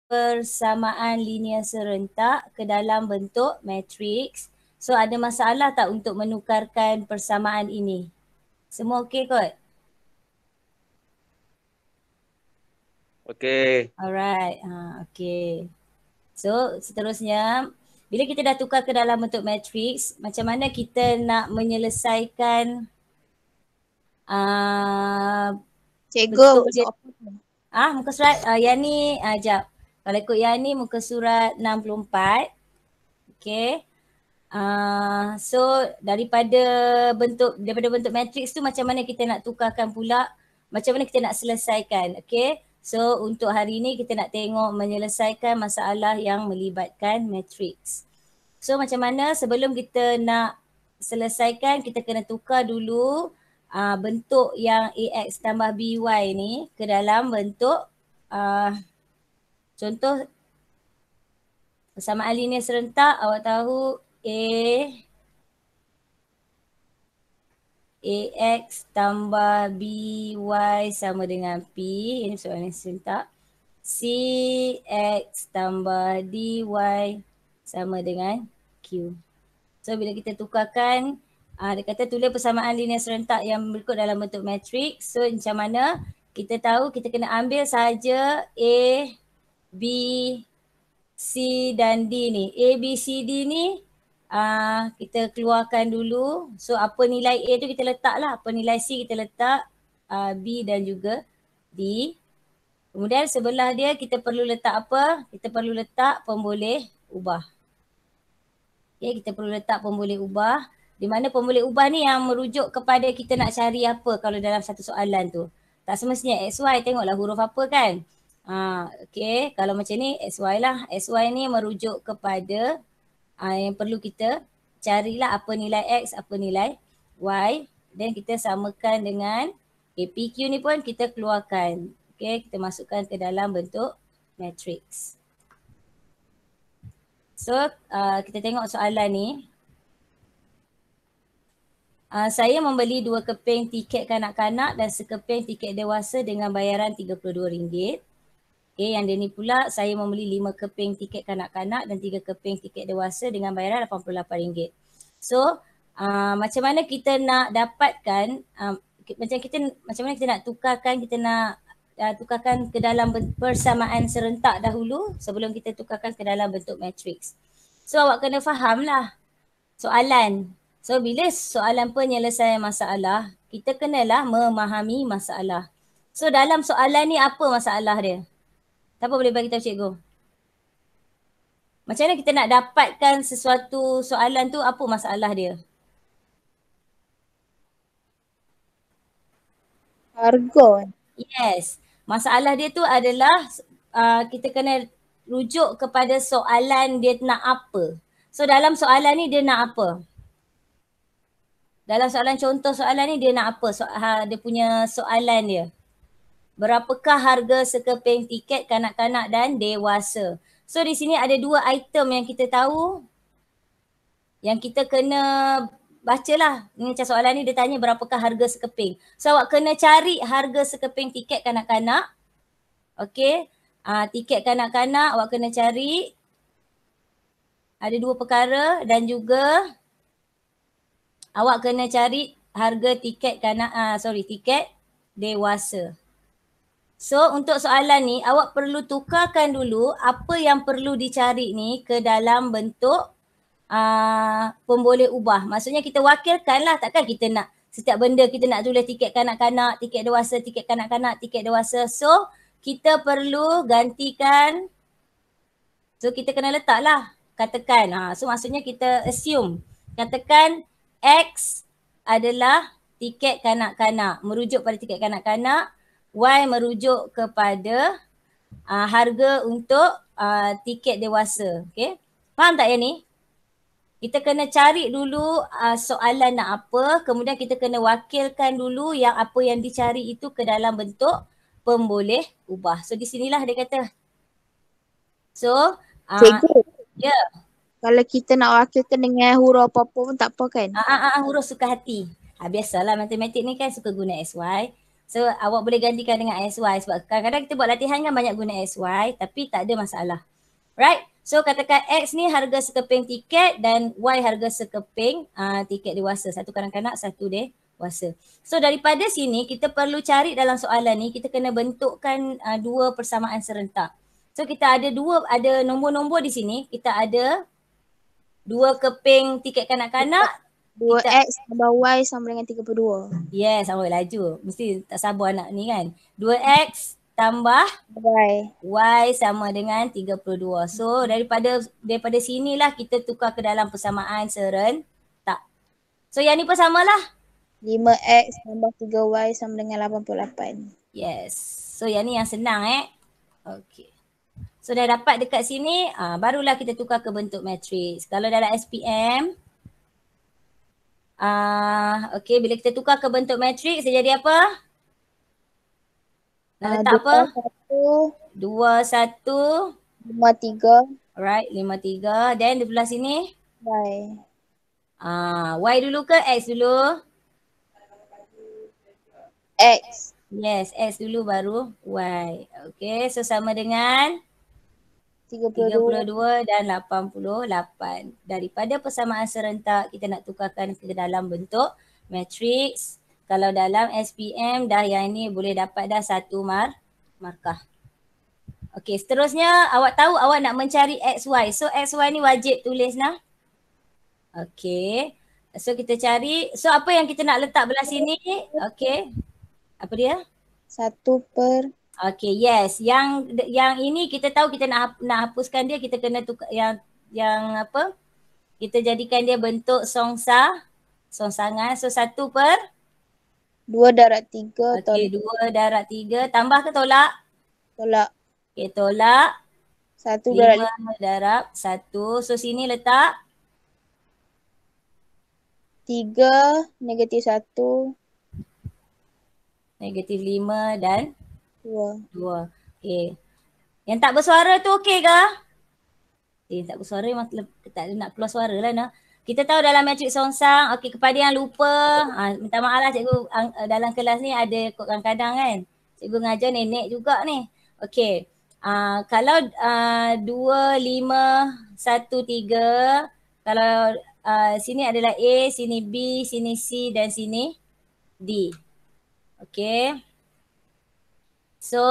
persamaan linear serentak ke dalam bentuk matriks. So ada masalah tak untuk menukarkan persamaan ini? Semua okey kot? Okey. Alright, okey. So seterusnya, bila kita dah tukar ke dalam bentuk matriks, macam mana kita nak menyelesaikan Cikgu, bentuk dia? masuk apa tu? Muka surat yang ni, jap. Kalau ikut yang ni muka surat 64. Okay. So daripada bentuk matriks tu macam mana kita nak tukarkan pula, macam mana kita nak selesaikan. Okay. So untuk hari ni kita nak tengok menyelesaikan masalah yang melibatkan matriks. So macam mana sebelum kita nak selesaikan, kita kena tukar dulu bentuk yang AX tambah BY ni ke dalam bentuk contoh persamaan linear serentak. Awak tahu AX tambah BY sama dengan P. Ini persamaan serentak. CX tambah DY sama dengan Q. So bila kita tukarkan, dia kata tulis persamaan linear serentak yang berikut dalam bentuk matriks. So macam mana? Kita tahu kita kena ambil saja A, B, C dan D ni. A, B, C, D ni kita keluarkan dulu. So apa nilai A tu kita letak lah. Apa nilai C kita letak, B dan juga D. Kemudian sebelah dia kita perlu letak apa? Kita perlu letak pemboleh ubah. Okay, kita perlu letak pemboleh ubah. Di mana pemboleh ubah ni yang merujuk kepada kita nak cari apa kalau dalam satu soalan tu. Tak semestinya XY, tengoklah huruf apa kan. Okay, kalau macam ni XY lah. XY ni merujuk kepada yang perlu kita carilah apa nilai X, apa nilai Y. Dan kita samakan dengan PQ ni pun kita keluarkan. Okay, kita masukkan ke dalam bentuk matriks. So kita tengok soalan ni. Saya membeli 2 keping tiket kanak-kanak dan sekeping tiket dewasa dengan bayaran RM32. Okay, yang dia ni pula saya membeli 5 keping tiket kanak-kanak dan 3 keping tiket dewasa dengan bayaran RM88. So macam mana kita nak dapatkan, macam mana kita nak tukarkan, kita nak tukarkan ke dalam persamaan serentak dahulu sebelum kita tukarkan ke dalam bentuk matriks. So awak kena faham lah soalan. So bila soalan penyelesaian masalah, kita kenalah memahami masalah. So dalam soalan ni apa masalah dia? Siapa boleh bagi tahu cikgu? Macam mana kita nak dapatkan sesuatu soalan tu, apa masalah dia? Harga. Yes. Masalah dia tu adalah kita kena rujuk kepada soalan dia nak apa. So dalam soalan ni dia nak apa? Dalam soalan contoh soalan ni dia nak apa? Dia punya soalan dia. Berapakah harga sekeping tiket kanak-kanak dan dewasa? So di sini ada 2 item yang kita tahu. Yang kita kena bacalah. Ini macam soalan ni dia tanya berapakah harga sekeping. So awak kena cari harga sekeping tiket kanak-kanak. Okay. Tiket kanak-kanak awak kena cari. Ada 2 perkara dan juga awak kena cari harga tiket tiket dewasa. So untuk soalan ni awak perlu tukarkan dulu apa yang perlu dicari ni ke dalam bentuk pemboleh ubah. Maksudnya kita wakilkan lah, takkan kita nak setiap benda kita nak tulis tiket kanak-kanak, tiket dewasa, tiket kanak-kanak, tiket dewasa. So kita perlu gantikan, so kita kena letak lah, katakan, so maksudnya kita assume, katakan X adalah tiket kanak-kanak, merujuk pada tiket kanak-kanak, Y merujuk kepada harga untuk tiket dewasa. Okay, faham tak yang ni? Kita kena cari dulu soalan nak apa, kemudian kita kena wakilkan dulu yang apa yang dicari itu ke dalam bentuk pemboleh ubah. So di sinilah dia kata. So, Cikgu, ya. kalau kita nak wakilkan dengan huruf apa-apa pun tak apa kan? Huruf suka hati. Biasalah matematik ni kan suka guna SY. So awak boleh gantikan dengan XY sebab kadang-kadang kita buat latihan kan banyak guna XY tapi tak ada masalah. Right? So katakan X ni harga sekeping tiket dan Y harga sekeping tiket dewasa. Satu kanak-kanak, satu dewasa. So daripada sini kita perlu cari dalam soalan ni kita kena bentukkan dua persamaan serentak. So kita ada nombor-nombor di sini. Kita ada 2 keping tiket kanak-kanak. 2X tambah Y sama dengan 32. Yes, awak laju. Mesti tak sabar nak ni kan. 2X tambah Y. Y sama dengan 32. So daripada sinilah kita tukar ke dalam persamaan serentak. So yang ni pun samalah. 5X tambah 3Y sama dengan 88. Yes. So yang ni yang senang Okay. So dah dapat dekat sini, barulah kita tukar ke bentuk matriks. Kalau dalam SPM, okay, bila kita tukar ke bentuk matriks, dia jadi apa? Nak letak apa? 2, 1, 5, 3. Alright, 5, 3. Then di belah sini? Y. Y dulu ke X dulu? X. Yes, X dulu baru Y. Okay, so sama dengan 32 dan 88. Daripada persamaan serentak, kita nak tukarkan ke dalam bentuk matriks. Kalau dalam SPM dah yang ini boleh dapat dah 1 markah. Okey, seterusnya awak tahu awak nak mencari XY. So XY ni wajib tulis nah. Okey. So kita cari. So apa yang kita nak letak belah sini? Okey. Apa dia? 1 per. Okay, yes. Yang ini kita tahu kita nak hapuskan dia, kita kena tukar yang apa? Kita jadikan dia bentuk songsangan. So 1 per 2 darab 3. Okay, 2 darab 3. Tambah ke tolak? Tolak. Okay, tolak. 1 5 darab 1. So sini letak 3 negatif 1. Negatif 5 dan 2. 2. Okay. Yang tak bersuara tu okey ke? Tak bersuara memang tak ada nak keluar suara lah nah. Kita tahu dalam matrik songsang, okey kepada yang lupa, minta maaf lah cikgu dalam kelas ni ada kadang-kadang kan. Cikgu ngajar nenek juga ni. Okey. Kalau 2, 5, 1, 3, kalau sini adalah A, sini B, sini C dan sini D. Okey. So,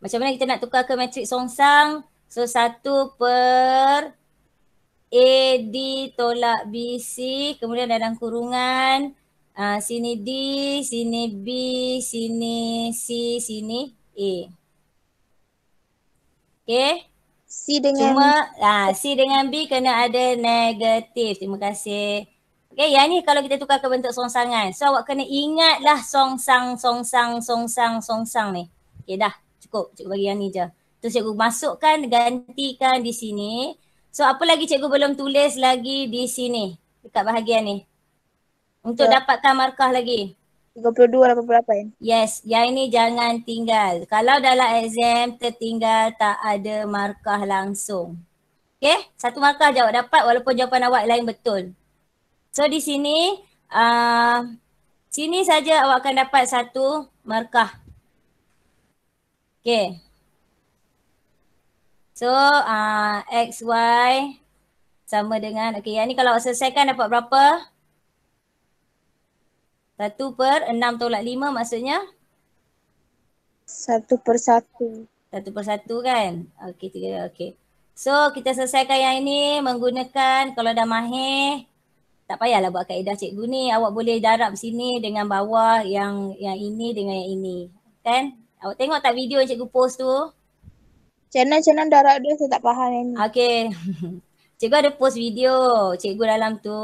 macam mana kita nak tukar ke matrik songsang? So, 1 per A, D tolak B, C. Kemudian dalam kurungan, sini D, sini B, sini C, sini A. Okay. C dengan C dengan B kena ada negatif. Terima kasih. Okay, yang ni kalau kita tukar ke bentuk songsangan. So, awak kena ingatlah songsang ni. Okay, dah. Cukup. Cikgu bagi yang ni je. Terus cikgu masukkan, gantikan di sini. So, apa lagi cikgu belum tulis lagi di sini? Dekat bahagian ni. Untuk dapatkan markah lagi. 32/88. Yes, yang ini jangan tinggal. Kalau dalam exam tertinggal tak ada markah langsung. Okay, 1 markah je awak dapat walaupun jawapan awak lain betul. So di sini, sini saja awak akan dapat 1 markah. Okay. So X, Y sama dengan, okay yang ni kalau awak selesaikan dapat berapa? 1 per 6 tolak 5 maksudnya? 1 per 1. 1 per 1 kan? Okay, 3, okay. So kita selesaikan yang ini menggunakan, kalau dah mahir, tak payahlah buat kaedah cikgu ni. Awak boleh darab sini dengan bawah yang ini dengan yang ini. Kan? Awak tengok tak video yang cikgu post tu? Macam mana darab dia, saya tak faham yang ni. Okay. Cikgu ada post video. Cikgu dalam tu.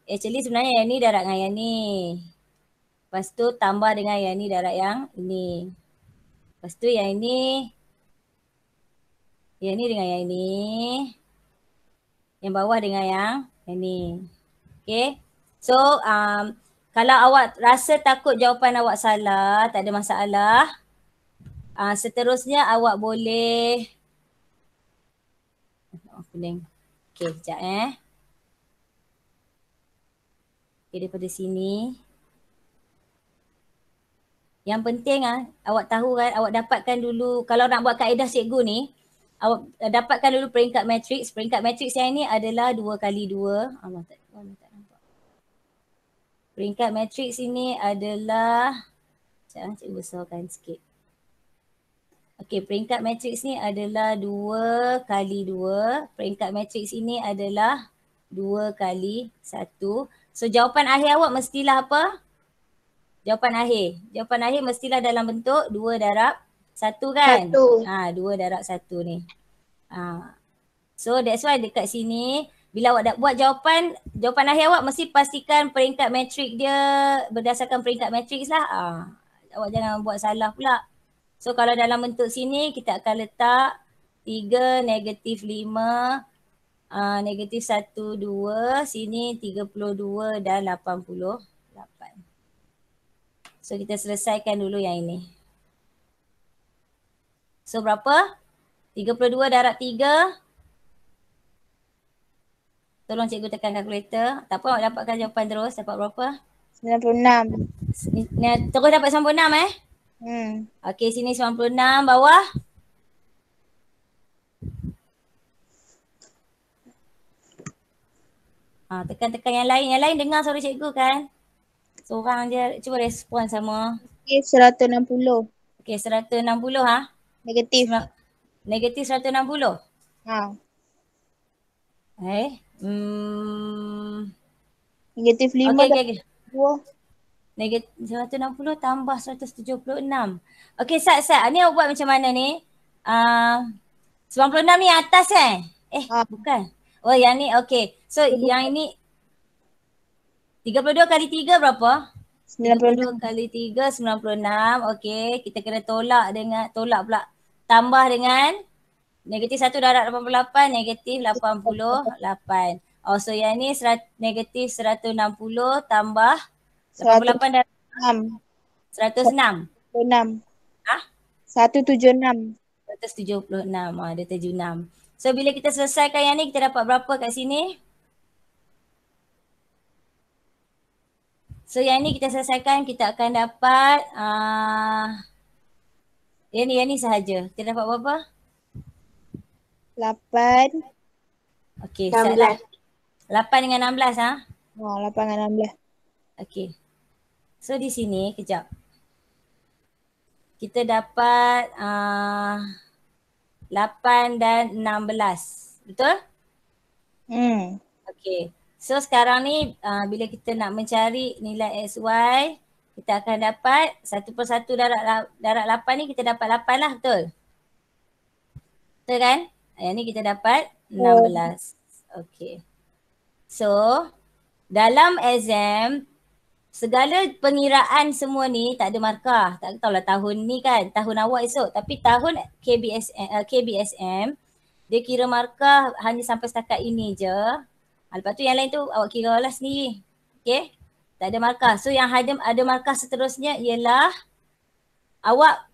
Actually sebenarnya yang ni darab dengan yang ni. Lepas tu tambah dengan yang ni darab yang ini. Lepas tu yang ini. Yang ni dengan yang ini. Yang bawah dengan yang ni. Okay. So, kalau awak rasa takut jawapan awak salah, tak ada masalah. Seterusnya awak boleh. Kuning. Okay, sekejap Okay, daripada sini. Yang penting awak tahu kan, awak dapatkan dulu, kalau nak buat kaedah cikgu ni, awak dapatkan dulu peringkat matriks. Peringkat matriks yang ini adalah 2 kali 2. Tak nampak. Peringkat matriks ini adalah, sekejap cikgu besarkan sikit. Okey, peringkat matriks ni adalah 2 kali 2. Peringkat matriks ini adalah 2 kali 1. So jawapan akhir awak mestilah apa? Jawapan akhir mestilah dalam bentuk 2 darab 1 kan? 2 darab 1 ni. So that's why dekat sini, bila awak dah buat jawapan akhir awak mesti pastikan peringkat matrik dia berdasarkan peringkat matriks lah. Awak jangan buat salah pula. So kalau dalam bentuk sini kita akan letak 3, negatif 5, negatif 1, 2, sini 32 dan 88. So kita selesaikan dulu yang ini. So berapa? 32 darab 3. Tolong cikgu tekan kalkulator. Tak apa, awak dapatkan jawapan terus. Dapat berapa? 96. Terus dapat 96 Okey, sini 96 bawah. Tekan-tekan yang lain. Yang lain dengar suara cikgu kan? Seorang je cuba respon sama. Okey, 160. Okey, 160 Negatif. Negatif 160. Negatif 5 okey. 2. Negatif 160 tambah 176. Okey, Sat. Ni awak buat macam mana ni? 96 ni atas bukan. Oh, yang ni okey. So yang ini 32 kali 3 berapa? 96. 32 kali 3 96. Okey, kita kena tolak pula. Tambah dengan negatif 1 darab 88, negatif 88. Oh, so yang ni negatif 160 tambah 88 darab 106. 176. 176. 176. Dia 76. So bila kita selesaikan yang ni, kita dapat berapa kat sini? So yang ni kita selesaikan, kita akan dapat yang ni sahaja. Kita dapat berapa? 8. Okey, 16. 8 dengan 16 8 dengan 16. Okey. So di sini kejap. Kita dapat 8 dan 16. Betul? Okey. So sekarang ni bila kita nak mencari nilai XY, kita akan dapat 1/1 darab 8 ni kita dapat 8 lah, betul? Betul kan? Yang ni kita dapat 16. Okey. So dalam exam, segala pengiraan semua ni tak ada markah. Tak tahulah tahun ni kan, tahun awak esok. Tapi tahun KBSM, dia kira markah hanya sampai setakat ini je. Lepas tu yang lain tu awak kira lah sendiri. Okay? Tak ada markah. So yang ada markah seterusnya ialah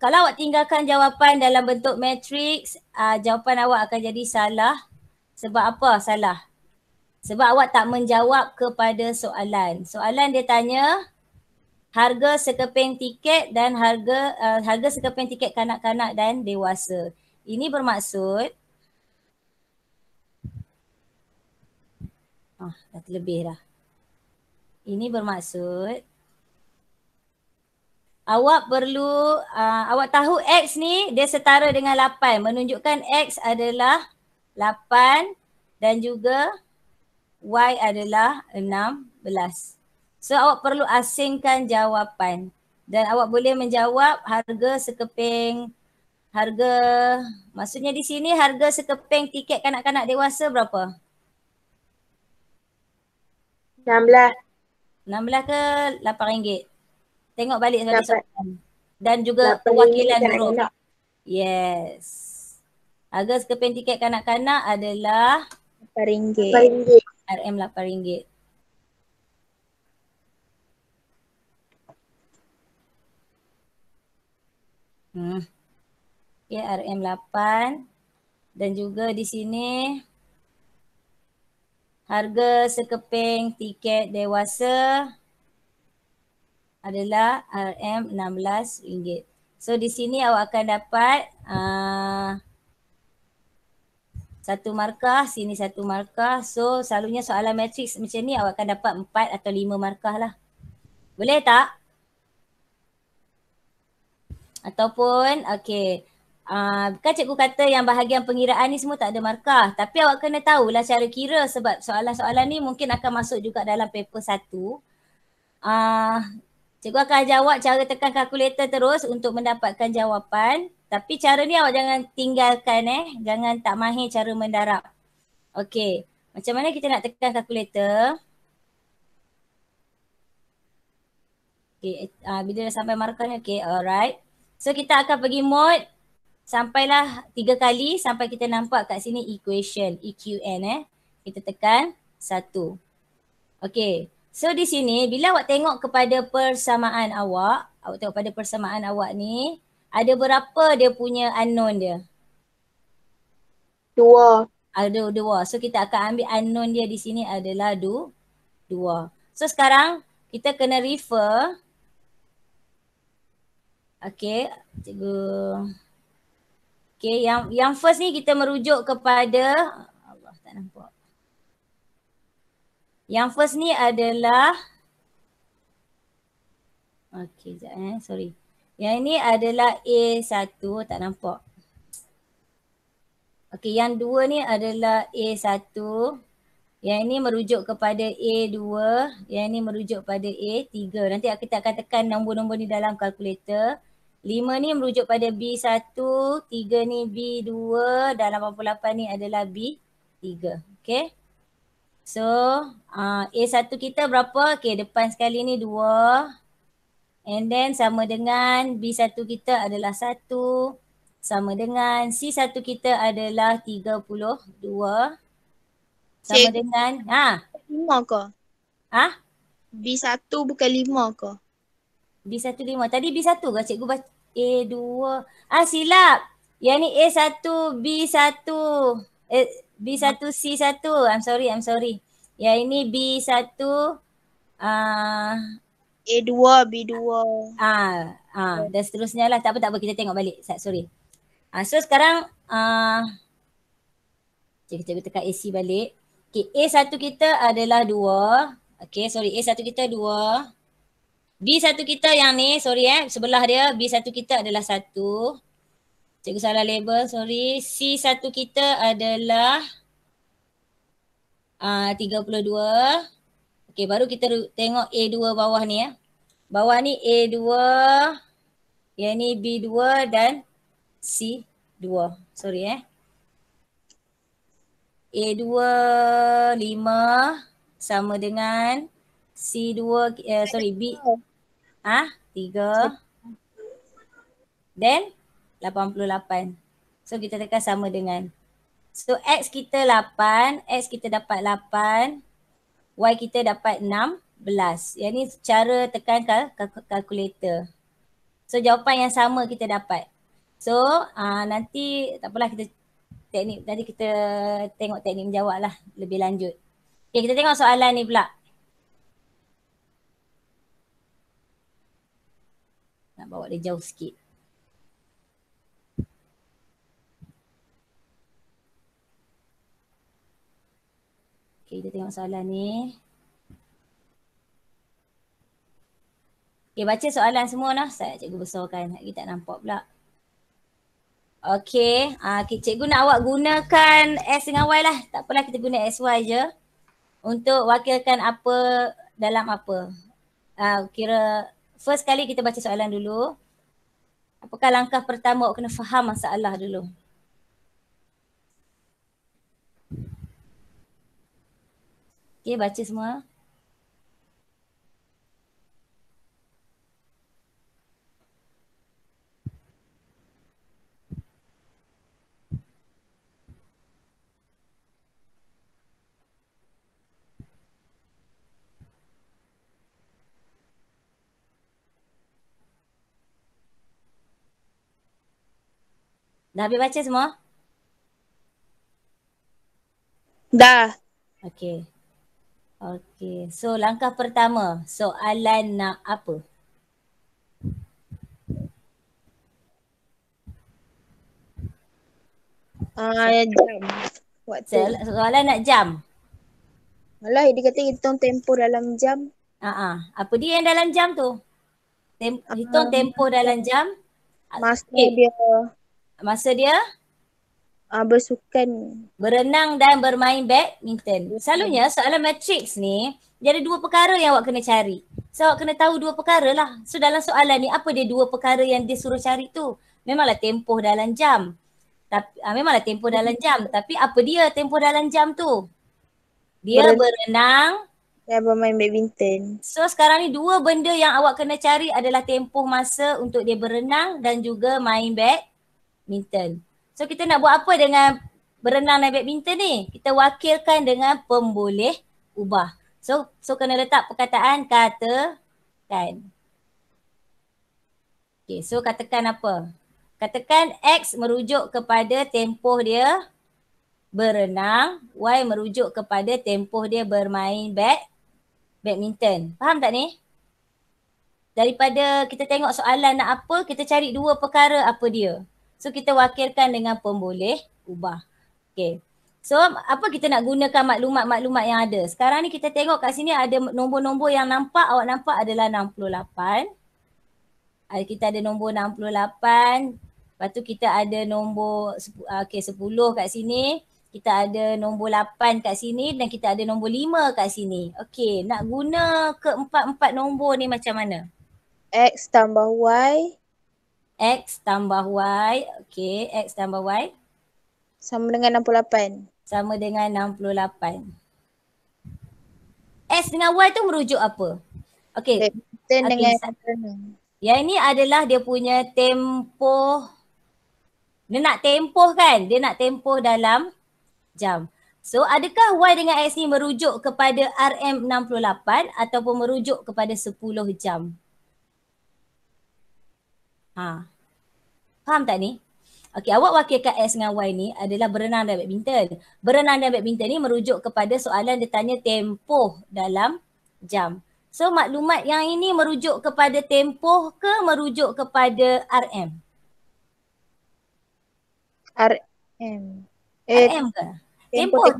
kalau awak tinggalkan jawapan dalam bentuk matriks, jawapan awak akan jadi salah. Sebab apa salah? Sebab awak tak menjawab kepada soalan. Soalan dia tanya harga sekeping tiket dan harga sekeping tiket kanak-kanak dan dewasa. Ini bermaksud dah terlebih dah. Ini bermaksud awak perlu awak tahu X ni dia setara dengan 8. Menunjukkan X adalah 8 dan juga Y adalah 16. So awak perlu asingkan jawapan dan awak boleh menjawab maksudnya di sini harga sekeping tiket kanak-kanak dewasa berapa? 16. 16 ke RM8? Tengok balik soalan. Dan juga perwakilan huruf. Yes. Harga sekeping tiket kanak-kanak adalah RM8. RM RM8. Okay, RM8 dan juga di sini harga sekeping tiket dewasa adalah RM16. So di sini awak akan dapat satu markah, sini satu markah. So selalunya soalan matriks macam ni awak akan dapat 4 atau 5 markah lah. Boleh tak? Ataupun okay. Kan cikgu kata yang bahagian pengiraan ni semua tak ada markah. Tapi awak kena tahulah cara kira sebab soalan-soalan ni mungkin akan masuk juga dalam paper 1. Cikgu akan jawab cara tekan kalkulator terus untuk mendapatkan jawapan. Tapi cara ni awak jangan tinggalkan Jangan tak mahir cara mendarab. Okay. Macam mana kita nak tekan kalkulator? Okay. Bila dah sampai markah ni, okay. Alright. So kita akan pergi mode sampailah 3 kali sampai kita nampak kat sini equation, EQN Kita tekan 1. Okay. So di sini bila awak tengok kepada persamaan awak tengok pada persamaan awak ni, ada berapa dia punya unknown dia? 2. Ada 2. So kita akan ambil unknown dia di sini adalah 2. So sekarang kita kena refer. Okay, cikgu. Okay, yang first ni kita merujuk kepada Allah tak nampak. Yang first ni adalah okay, sekejap sorry. Yang ini adalah A1, tak nampak. Okay, yang dua ni adalah A1. Yang ini merujuk kepada A2. Yang ini merujuk pada A3. Nanti kita akan tekan nombor-nombor ni dalam kalkulator. 5 ni merujuk pada B1. 3 ni B2. Dan 88 ni adalah B3. Okay. So A1 kita berapa? Okay, depan sekali ni 2. And then sama dengan B1 kita adalah 1. Sama dengan C1 kita adalah 32. Sama dengan 5 ke? B1 bukan 5 ke? B1 5. Tadi B1 ke cikgu baca? A2. Silap. Yang ni A1 B1. B1 C1. I'm sorry. Yang ini B1 A2 B2. Dan seterusnya lah. Tak apa kita tengok balik. Sorry. So sekarang cikgu tekan AC balik. Okay, A1 kita adalah 2. Okay, sorry. A1 kita 2. B1 kita yang ni, sorry sebelah dia. B1 kita adalah 1. Cikgu salah label, sorry. C1 kita adalah 32. Okay, baru kita tengok A2 bawah ni Bawah ni A2. Yang ni B2 dan C2. Sorry A2 5 sama dengan C2 B 3 then 88. So kita tekan sama dengan. So X kita 8, X kita dapat 8, Y kita dapat 16. Yang ni cara tekan kalkulator. So jawapan yang sama kita dapat. So nanti tak apalah kita tadi kita tengok teknik menjawab lah lebih lanjut. Okay, kita tengok soalan ni pula. Nak bawa dia jauh sikit. Okay, kita tengok soalan ni. Okay, baca soalan semua lah. Saya cikgu besarkan. Kita tak nampak pula. Okay, cikgu nak awak gunakan S dengan Y lah. Tak apalah kita guna SY je. Untuk wakilkan apa dalam apa. Kira first kali kita baca soalan dulu. Apakah langkah pertama awak kena faham masalah dulu. Okay, baca semua. Dah habis baca semua? Dah. Okay. So langkah pertama, soalan nak apa? Jam. Waktu. Soalan nak jam. Alah, dia kata hitung tempoh dalam jam. Apa dia yang dalam jam tu? Hitung tempoh dalam jam. Masa dia Masa dia bersukan. berenang dan bermain badminton. Selalunya soalan matrix ni, dia ada dua perkara yang awak kena cari. So awak kena tahu dua perkara lah. So dalam soalan ni, apa dia dua perkara yang dia suruh cari tu? Memanglah tempoh dalam jam. Memanglah tempoh dalam jam. Tapi apa dia tempoh dalam jam tu? Dia berenang dan bermain badminton. So sekarang ni dua benda yang awak kena cari adalah tempoh masa untuk dia berenang dan juga main badminton. So kita nak buat apa dengan berenang dan badminton ni? Kita wakilkan dengan pemboleh ubah. So kena letak perkataan katakan. Okay, so katakan apa? Katakan X merujuk kepada tempoh dia berenang, Y merujuk kepada tempoh dia bermain badminton. Faham tak ni? Daripada kita tengok soalan nak apa, kita cari dua perkara apa dia. So kita wakilkan dengan pemboleh ubah. Okay. So apa kita nak gunakan maklumat-maklumat yang ada. Sekarang ni kita tengok kat sini ada nombor-nombor yang nampak. Awak nampak adalah 68. Kita ada nombor 68. Lepas tu kita ada nombor 10 kat sini. Kita ada nombor 8 kat sini dan kita ada nombor 5 kat sini. Okey, nak guna keempat-empat nombor ni macam mana? X tambah Y. X tambah Y. Okey, X tambah Y. Sama dengan 68. Sama dengan 68. X dengan Y tu merujuk apa? Okey. Dengan yang ini adalah dia punya tempoh. Dia nak tempoh kan? Dia nak tempoh dalam jam. So adakah Y dengan X ni merujuk kepada RM68 ataupun merujuk kepada 10 jam? Faham tak ni? Okey, awak wakilkan X dengan Y ni adalah berenang dan badminton. Berenang dan badminton ni merujuk kepada soalan dia tanya tempoh dalam jam. So maklumat yang ini merujuk kepada tempoh ke merujuk kepada RM? RM. RM ke?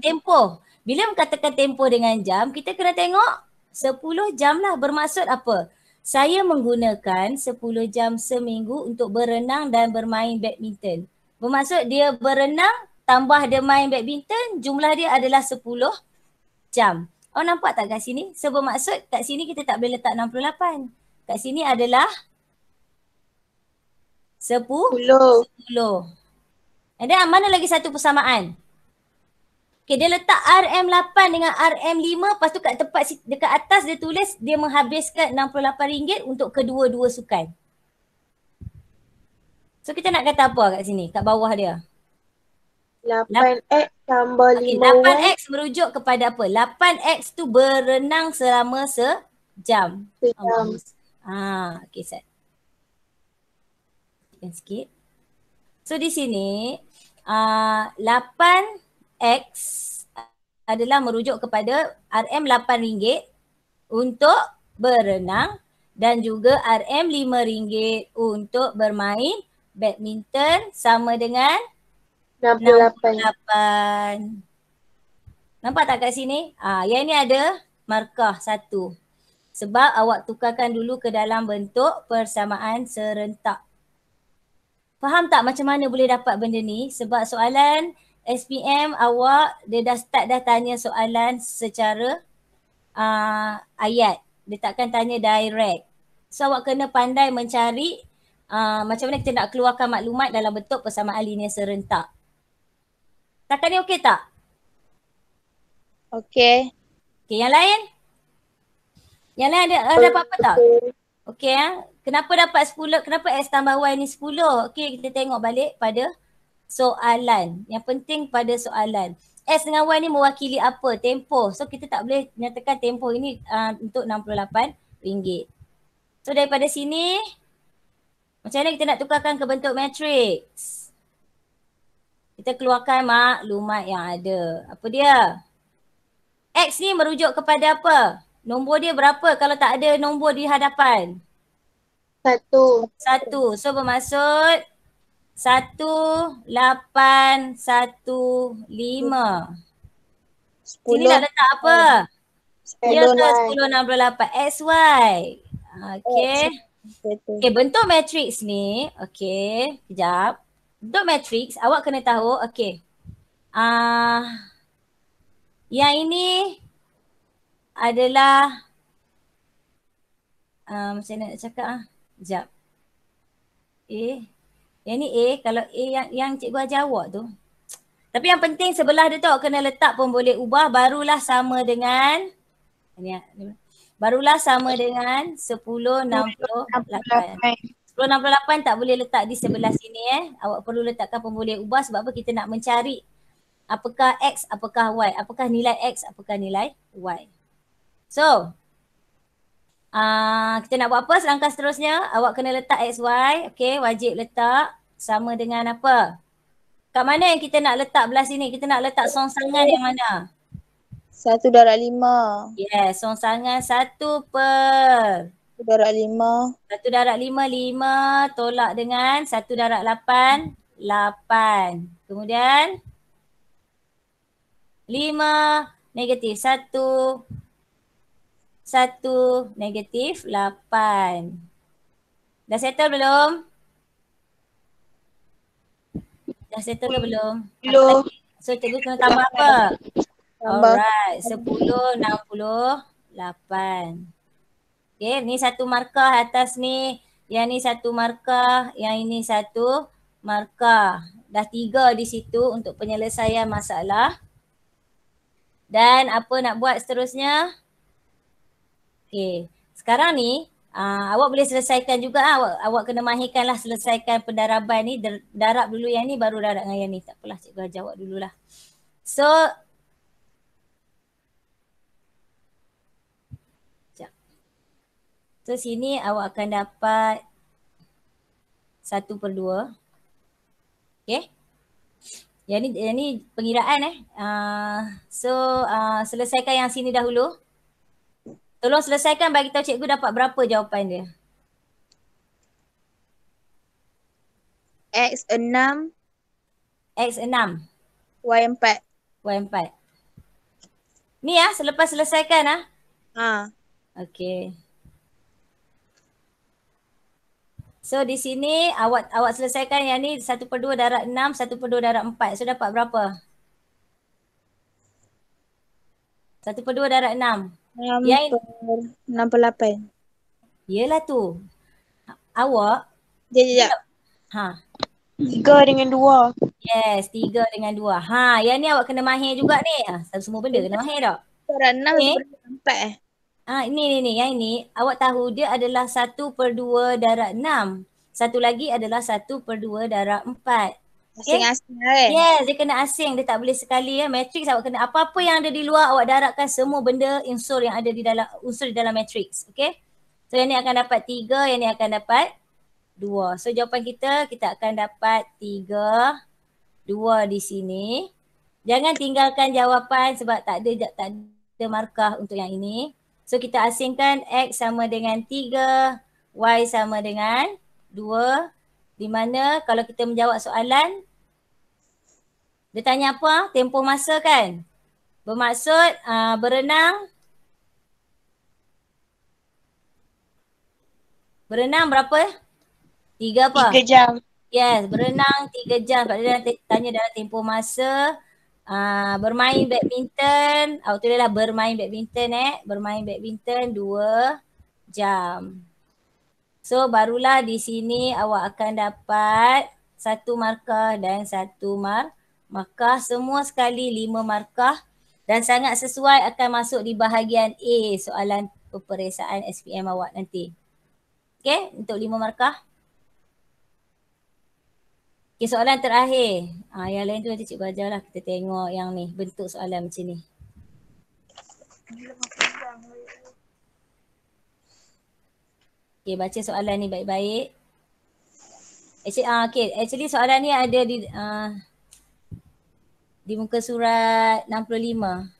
Tempoh. Bila katakan tempoh dengan jam, kita kena tengok 10 jam lah. Bermaksud apa? Saya menggunakan 10 jam seminggu untuk berenang dan bermain badminton. Bermaksud dia berenang tambah dia main badminton, jumlah dia adalah 10 jam. Oh nampak tak kat sini? So bermaksud kat sini kita tak boleh letak 68. Kat sini adalah 10. And then mana lagi satu persamaan? Okay, dia letak RM8 dengan RM5, lepas tu kat tempat dekat atas dia tulis dia menghabiskan RM68 untuk kedua-dua sukan. So kita nak kata apa kat sini, kat bawah dia? 8X tambah 5Y. 8X merujuk kepada apa? 8X tu berenang selama sejam. Okay, set. Sikit. So di sini 8X adalah merujuk kepada RM8 untuk berenang dan juga RM5 untuk bermain badminton sama dengan 68. Nampak tak kat sini? Yang ni ada markah 1. Sebab awak tukarkan dulu ke dalam bentuk persamaan serentak. Faham tak macam mana boleh dapat benda ni? Sebab soalan SPM awak dia dah start dah tanya soalan secara ayat. Dia takkan tanya direct. So awak kena pandai mencari macam mana kita nak keluarkan maklumat dalam bentuk persamaan linear serentak. Takat ni okey tak? Okey. Okey, yang lain? Yang lain ada apa-apa tak? Okey Kenapa dapat 10? Kenapa X tambah Y ni 10? Okey, kita tengok balik pada soalan. Yang penting pada soalan. X dengan Y ni mewakili apa? Tempoh. So kita tak boleh nyatakan tempoh ini untuk RM68. So daripada sini, macam mana kita nak tukarkan ke bentuk matrix? Kita keluarkan maklumat yang ada. Apa dia? X ni merujuk kepada apa? Nombor dia berapa kalau tak ada nombor di hadapan? 1. So bermaksud 1815. Sini 10, nak letak apa? Ya 10, ke 9. 1068 XY. Okay. X. Betul. Okay, bentuk matrix ni, okay, kejap. Bentuk matrix awak kena tahu, okay. Yang ini adalah macam mana nak cakap Sekejap. A. Yang ni A, kalau A yang cikgu ajar awak tu. Tapi yang penting sebelah dia tu awak kena letak pun boleh ubah, barulah sama dengan barulah sama dengan 1068. 1068 tak boleh letak di sebelah sini Awak perlu letakkan pun boleh ubah sebab apa kita nak mencari apakah X, apakah Y, apakah nilai X, apakah nilai Y. So, kita nak buat apa selangkah seterusnya? Awak kena letak XY, okay, wajib letak sama dengan apa? Kat mana yang kita nak letak belah sini? Kita nak letak songsangan yang mana? 1/5. Yes, songsangan 1/5. 1/5, 5 tolak dengan 1/8, 8. Kemudian 5 negatif 1, 1 negatif 8. Dah settle belum? Dah settle ke belum? Belum. So cikgu kena tambah apa? Tambah. Alright, 1068. Okay, ni satu markah atas ni. Yang ni satu markah, yang ini satu markah. Dah 3 di situ untuk penyelesaian masalah. Dan apa nak buat seterusnya? Okay, sekarang ni awak boleh selesaikan juga awak kena mahirkanlah selesaikan pendaraban ni. Darab dulu yang ni baru darab dengan yang ni. Tak apalah, cikgu ajar awak dululah. So, so sini awak akan dapat 1/2. Okay. Yang ni pengiraan selesaikan yang sini dahulu. Tolong selesaikan, bagi tahu cikgu dapat berapa jawapan dia. X6, X6, Y4. Y4. Ni selepas selesaikan Okay. So di sini awak selesaikan yang ni 1/2 darab 6, 1/2 darab 4. So dapat berapa? 1/2 darab 6. 6/8. Yelah tu. Awak. Sekejap. 3 dengan 2. Yes, 3 dengan 2. Yang ni awak kena mahir juga ni. Semua benda kena mahir tak? Darab 6, Ni? 1/4 Ini. Yang ini awak tahu dia adalah 1/2 darab 6. Satu lagi adalah 1/2 darab 4. Asing-asing Yes, dia kena asing. Dia tak boleh sekali Matrix awak kena apa-apa yang ada di luar awak darabkan semua benda unsur yang ada di dalam unsur di dalam matrix. Okay. So yang ni akan dapat 3, yang ni akan dapat 2. So jawapan kita akan dapat 3, 2 di sini. Jangan tinggalkan jawapan sebab tak ada markah untuk yang ini. So kita asingkan X sama dengan 3, Y sama dengan 2. Di mana kalau kita menjawab soalan, dia tanya apa? Tempoh masa kan? Bermaksud berenang. Berenang berapa? 3 apa? 3 jam. Yes, berenang 3 jam. Kalau dia tanya dalam tempoh masa, bermain badminton, awak tulislah bermain badminton bermain badminton 2 jam. So barulah di sini awak akan dapat 1 markah dan 1 markah. Semua sekali 5 markah dan sangat sesuai akan masuk di bahagian A soalan peperiksaan SPM awak nanti. Okay, untuk 5 markah. Okay, soalan terakhir. Yang lain tu nanti cikgu ajar lah. Kita tengok yang ni, bentuk soalan macam ni. Okay, baca soalan ni baik-baik. Actually soalan ni ada di muka surat 65.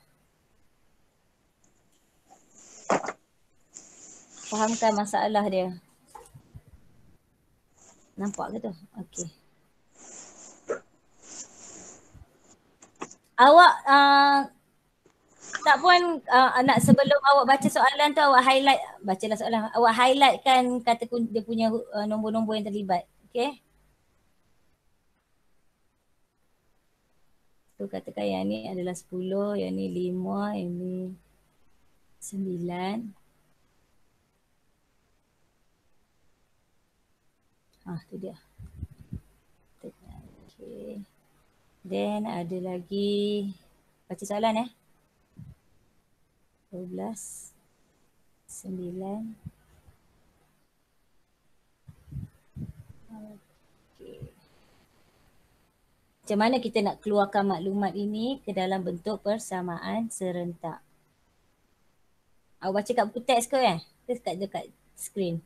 Fahamkan masalah dia. Nampak ke tu? Okay. Awak tak pun nak sebelum awak baca soalan tu awak highlight, bacalah soalan, awak highlightkan kata dia punya nombor-nombor yang terlibat. Okay. So katakan yang ni adalah 10, yang ni 5, yang ni 9. Tu dia. Okay. Then ada lagi, baca soalan 12, 9. Okay. Macam mana kita nak keluarkan maklumat ini ke dalam bentuk persamaan serentak? Awak baca kat buku teks ke Ke dekat skrin?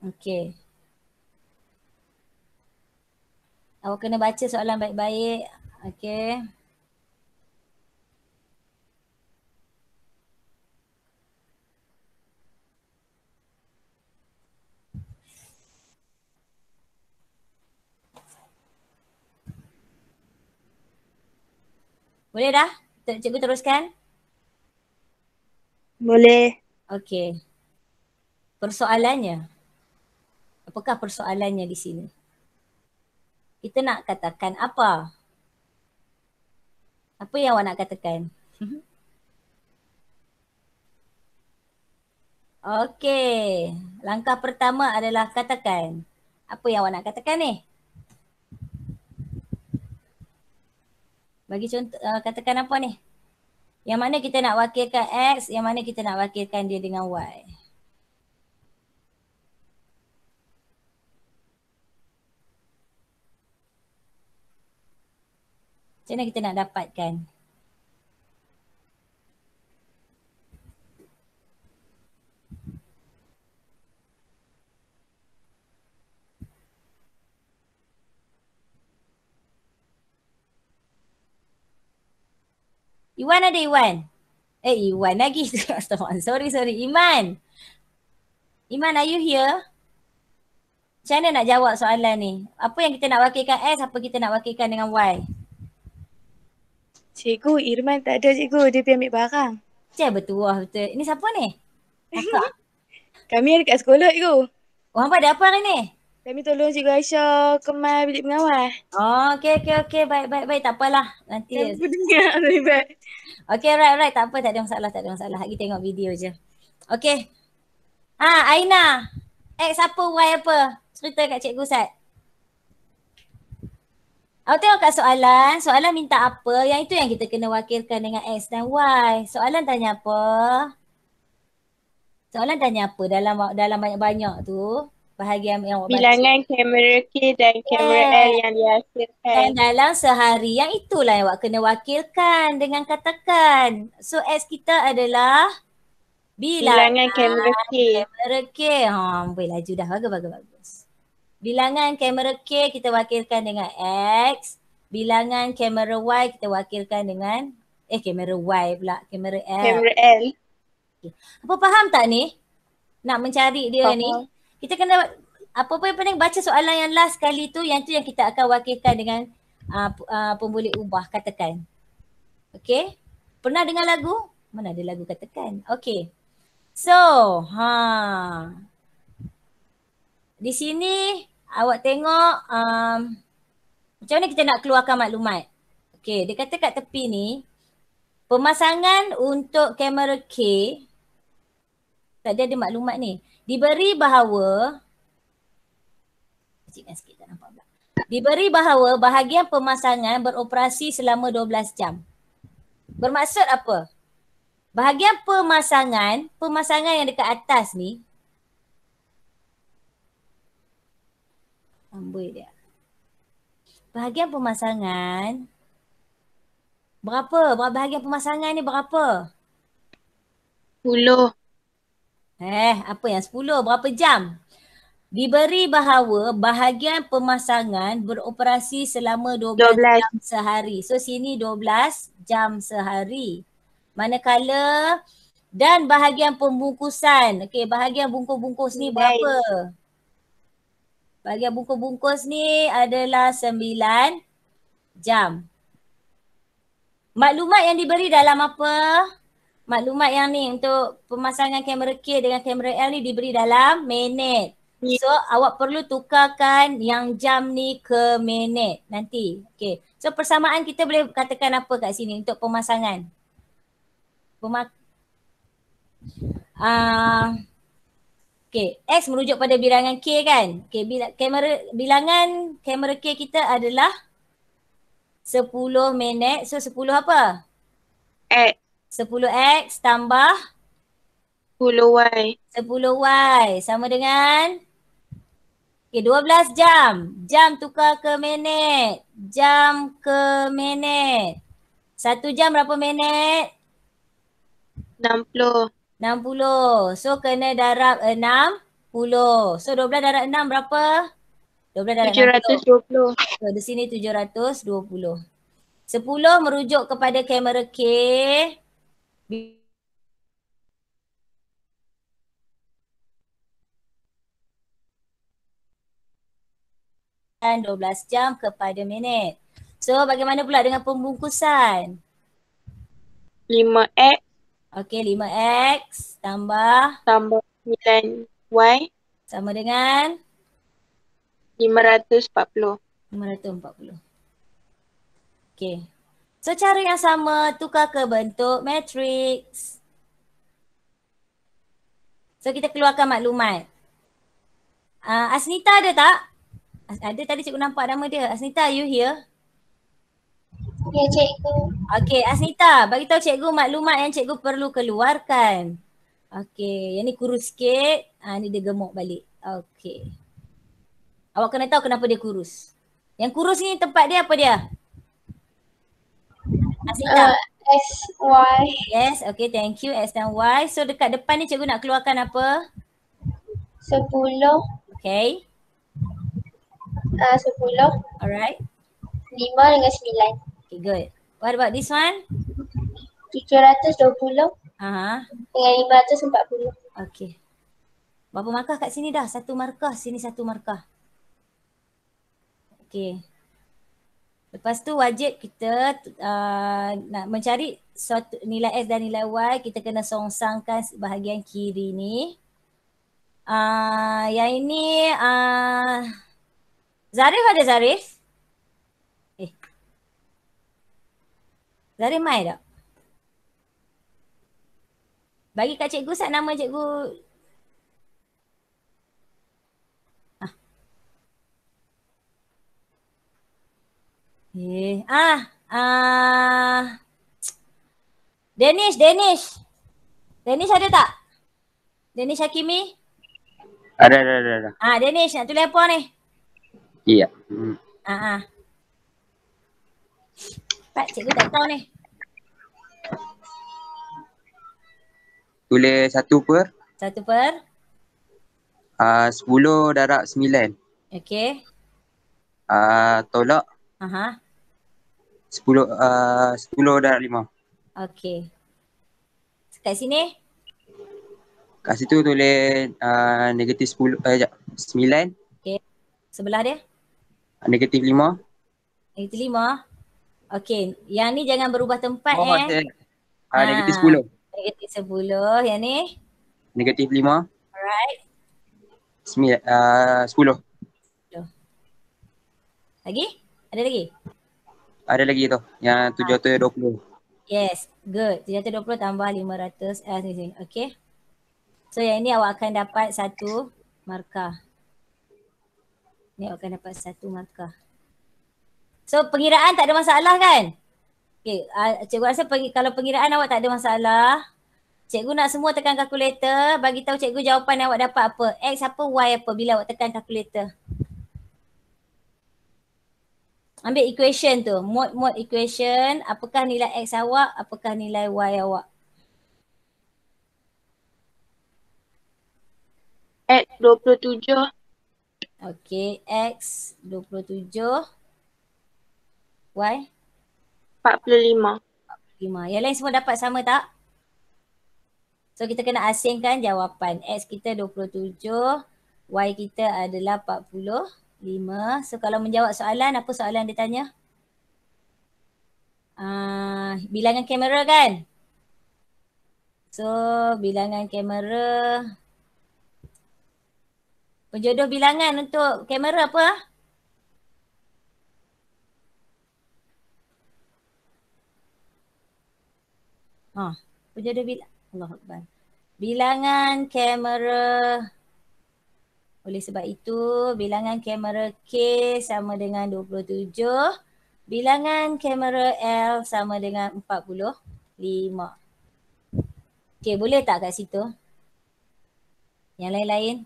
Okay. Awak kena baca soalan baik-baik. Okay. Boleh dah? Cikgu teruskan? Boleh. Okay. Persoalannya. Apakah persoalannya di sini? Kita nak katakan apa? Apa yang awak nak katakan? Okey. Langkah pertama adalah katakan. Apa yang awak nak katakan ni? Bagi contoh, katakan apa ni? Yang mana kita nak wakilkan X, yang mana kita nak wakilkan dia dengan Y. Macam mana kita nak dapatkan? Iwan ada Iwan? Iwan lagi. Sorry. Iman. Iman, are you here? Macam mana nak jawab soalan ni? Apa yang kita nak wakilkan X, apa kita nak wakilkan dengan Y? Cikgu, Irman tak ada cikgu. Dia pergi ambil barang. Betul. Ini siapa ni? Kakak? Kami ada kat sekolah cikgu. Oh, hampa ada apa hari ni? Kami tolong Cikgu Aisyah kemas bilik pengawal. Oh, okey. Baik. Tak apalah. Nanti. Aku dengar lebih baik. Okey, right. Tak apa, tak ada masalah. Lagi tengok video je. Okey. Aina. X apa, Y apa? Cerita kat Cikgu Sat. Awak tengok kat soalan. Soalan minta apa? Yang itu yang kita kena wakilkan dengan X dan Y. Soalan tanya apa? Dalam banyak-banyak tu? Bahagian yang awak baca. Bilangan kamera K dan kamera L yang dihasilkan. Dan dalam sehari, yang itulah yang awak kena wakilkan dengan katakan. So X kita adalah bilangan kamera K. Kamera K. Boleh laju dah. Bagus. Bilangan kamera K kita wakilkan dengan X. Bilangan kamera Y kita wakilkan dengan kamera Y pula. Kamera L. Kamera L. Okay. Apa faham tak ni? Nak mencari dia Faham. ni. Kita kena apa-apa yang penting baca soalan yang last kali tu. Yang tu yang kita akan wakilkan dengan pemboleh ubah katakan. Okay. Pernah dengar lagu? Mana ada lagu katakan? Okay. So, di sini awak tengok macam mana kita nak keluarkan maklumat. Okay, dia kata kat tepi ni, pemasangan untuk kamera K, tak ada maklumat ni. Diberi bahawa, kecilkan sikit tak nampak pula. Diberi bahawa bahagian pemasangan beroperasi selama 12 jam. Bermaksud apa? Bahagian pemasangan yang dekat atas ni, amboi dia. Bahagian pemasangan, berapa? Bahagian pemasangan ni berapa? 10. Apa yang 10? Berapa jam? Diberi bahawa bahagian pemasangan beroperasi selama 12 jam sehari. So sini 12 jam sehari. Manakala dan bahagian pembungkusan. Okey, bahagian bungkus-bungkus ni berapa? Bahagian bungkus-bungkus ni adalah 9 jam. Maklumat yang diberi dalam apa? Maklumat yang ni untuk pemasangan kamera K dengan kamera L ni diberi dalam minit. So awak perlu tukarkan yang jam ni ke minit nanti. Okay. So persamaan kita boleh katakan apa kat sini untuk pemasangan? Okay, X merujuk pada bilangan K kan? Okay, bilangan kamera K kita adalah 10 minit. So 10 apa? X 10X tambah 10Y 10Y sama dengan 12 jam. Jam tukar ke minit. Jam ke minit. 1 jam berapa minit? 60 60. So kena darab 60. So 12 darab 6 berapa? 12 darab 60. 720. So di sini 720. 10 merujuk kepada kamera K. Dan 12 jam kepada minit. So bagaimana pula dengan pembungkusan? 5X Okey, 5X tambah 9Y sama dengan 540. 540. Okey. So cara yang sama tukar ke bentuk matriks. So kita keluarkan maklumat. Asnita ada tak? Ada tadi cikgu nampak nama dia. Asnita, are you here? Ya, cikgu. Okey, Asnita, bagi tahu cikgu maklumat yang cikgu perlu keluarkan. Okey, yang ni kurus sikit. Ni dia gemuk balik. Okey. Awak kena tahu kenapa dia kurus. Yang kurus ni tempat dia apa dia? Asnita. X, Y. Yes, okay, thank you. X dan Y. So dekat depan ni cikgu nak keluarkan apa? 10. Okay. 10. Alright. 5 dengan 9. Okay, good. What about this one? 720 Aha. dengan 540. Okay. Berapa markah kat sini dah? 1 markah. Sini 1 markah. Okay. Lepas tu wajib kita nak mencari suatu nilai X dan nilai Y. Kita kena songsangkan bahagian kiri ni. Yang ini Zarif ada Zarif? Zarif mai tak? Bagi kat cikgu sat nama cikgu. Danish ada tak? Danish Hakimi? Ada. Danish nak tulis apa ni? Iya. Pak, cikgu tak tahu ni. Tulis 1 per 10 darab 9. Okey. Tolak 10 darab 5. Okey. Kat sini? Kat situ tulis negatif 9. Okey. Sebelah dia? Negatif 5. Negatif 5. Okey. Yang ni jangan berubah tempat Negatif 10. Negatif 10. Yang ni? Negatif 5. Alright. 10. Lagi? Ada lagi? Ada lagi tu. Yang 720. Yes. Good. 720 tambah 500. Okay. So yang ini awak akan dapat 1 markah. Ni awak akan dapat 1 markah. So pengiraan tak ada masalah kan? Okay. Cikgu rasa kalau pengiraan awak tak ada masalah. Cikgu nak semua tekan kalkulator. Bagi tahu cikgu jawapan yang awak dapat apa. X apa, Y apa bila awak tekan kalkulator. Ambil equation tu. Mode equation. Apakah nilai X awak, apakah nilai Y awak. X 27. Okay, X 27. Y? 45. 5. Yang lain semua dapat sama tak? So kita kena asingkan jawapan. X kita 27, Y kita adalah 45. So kalau menjawab soalan, apa soalan dia tanya? Bilangan kamera kan? So bilangan kamera, penjodoh bilangan untuk kamera apa? Penjodoh Allahu Akbar. Bilangan kamera, oleh sebab itu bilangan kamera K sama dengan 27. Bilangan kamera L sama dengan 45. Okay, boleh tak kat situ? Yang lain-lain?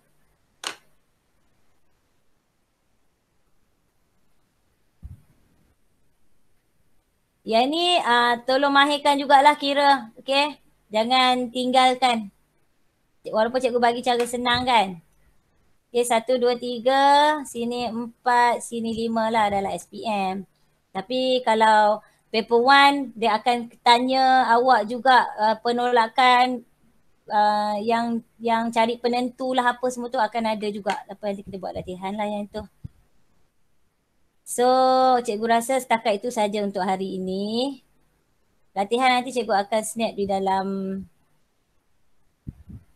Yang ni tolong mahirkan jugalah kira, okay? Jangan tinggalkan. Walaupun cikgu bagi cara senang kan. Okay, 1, 2, 3, sini 4, sini 5 lah dalam SPM. Tapi kalau paper 1, dia akan tanya awak juga penolakan yang cari penentu lah apa semua tu akan ada juga. Lepas nanti kita buat latihan lah yang tu. So cikgu rasa setakat itu saja untuk hari ini. Latihan nanti cikgu akan snap di dalam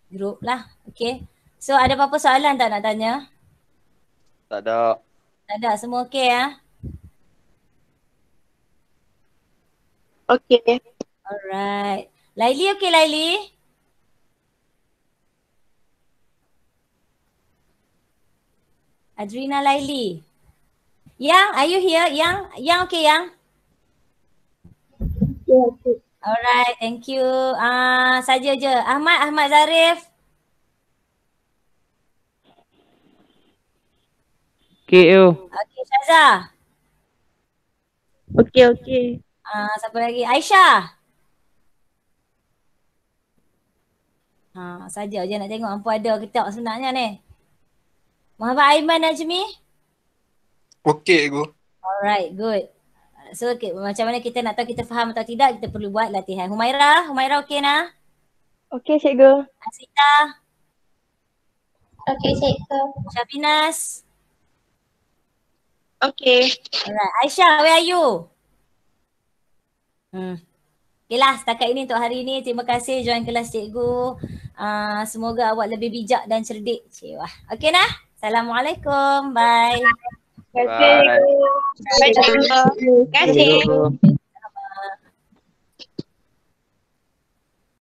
grup lah. Okay. So ada apa-apa soalan tak nak tanya? Tak ada. Tak ada, semua okay ya? Okay. Alright. Laili okay Laili? Adrina Laili. Yang, are you here? Yang okay Yang? Okay. Alright, thank you. Saja je. Ahmad Zarif. Okay, yo. Okay, Syazah. Okay. Siapa lagi? Aisyah. Saja je nak tengok apa ada ke tak sebenarnya ni. Muhammad Aiman Najmi. Okey, Cikgu. Alright, good. So macam mana kita nak tahu kita faham atau tidak, kita perlu buat latihan. Humaira okey nah? Okay, Cikgu. Asita, Okay, cikgu. Syafinas. Okay. Alright, Aisyah, where are you? Okay lah, setakat ini untuk hari ini. Terima kasih join kelas cikgu. Semoga awak lebih bijak dan cerdik. Okay nah? Assalamualaikum. Bye. Terima kasih, Cikgu. Terima kasih. Cikgu.